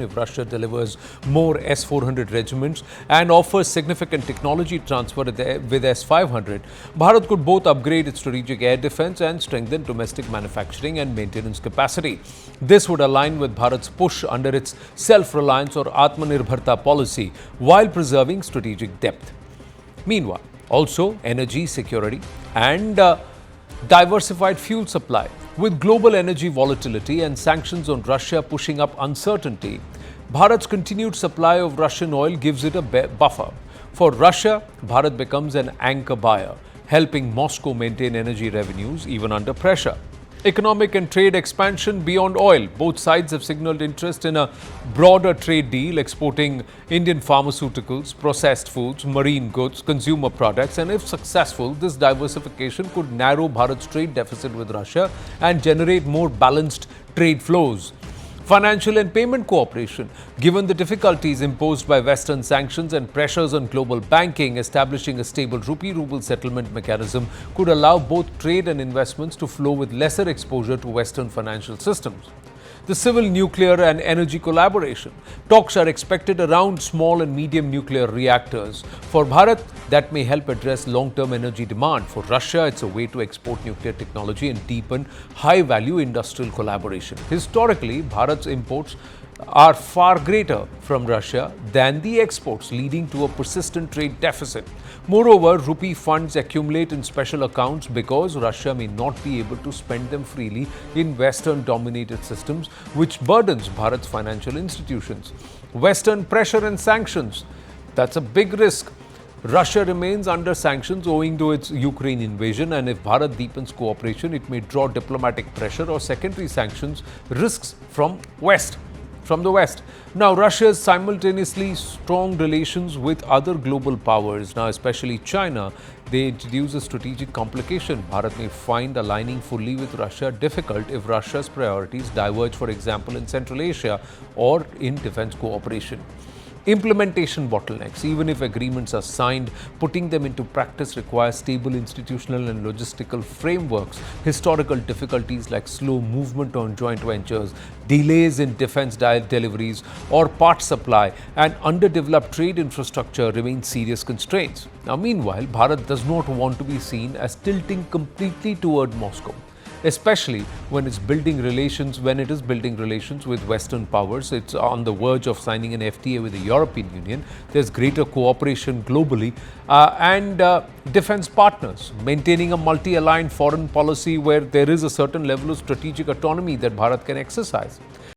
if Russia delivers more S-400 regiments and offers significant technology transfer with S-500, Bharat could both upgrade its strategic air defense and strengthen domestic manufacturing and maintenance capacity. This would align with Bharat's push under its self-reliance or Atmanirbharta policy while preserving strategic depth. Meanwhile, also energy security and diversified fuel supply. With global energy volatility and sanctions on Russia pushing up uncertainty, Bharat's continued supply of Russian oil gives it a buffer. For Russia, Bharat becomes an anchor buyer, helping Moscow maintain energy revenues even under pressure. Economic and trade expansion beyond oil. Both sides have signaled interest in a broader trade deal exporting Indian pharmaceuticals, processed foods, marine goods, consumer products, and if successful, this diversification could narrow Bharat's trade deficit with Russia and generate more balanced trade flows. Financial and payment cooperation. Given the difficulties imposed by Western sanctions and pressures on global banking, establishing a stable rupee-ruble settlement mechanism could allow both trade and investments to flow with lesser exposure to Western financial systems. The civil, nuclear and energy collaboration. Talks are expected around small and medium nuclear reactors. For Bharat, that may help address long-term energy demand. For Russia, it's a way to export nuclear technology and deepen high-value industrial collaboration. Historically, Bharat's imports are far greater from Russia than the exports, leading to a persistent trade deficit. Moreover, rupee funds accumulate in special accounts because Russia may not be able to spend them freely in Western-dominated systems, which burdens Bharat's financial institutions. Western pressure and sanctions. That's a big risk. Russia remains under sanctions owing to its Ukraine invasion, and if Bharat deepens cooperation, it may draw diplomatic pressure or secondary sanctions risks from the West. Now, Russia's simultaneously strong relations with other global powers, now especially China, they introduce a strategic complication. Bharat may find aligning fully with Russia difficult if Russia's priorities diverge, for example, in Central Asia or in defense cooperation. Implementation bottlenecks. Even if agreements are signed, putting them into practice requires stable institutional and logistical frameworks. Historical difficulties like slow movement on joint ventures, delays in defense deliveries or part supply, and underdeveloped trade infrastructure remain serious constraints. Now, meanwhile, Bharat does not want to be seen as tilting completely toward Moscow, especially when it is building relations with Western powers. It's on the verge of signing an FTA with the European Union. There's greater cooperation globally and defense partners, maintaining a multi-aligned foreign policy where there is a certain level of strategic autonomy that Bharat can exercise.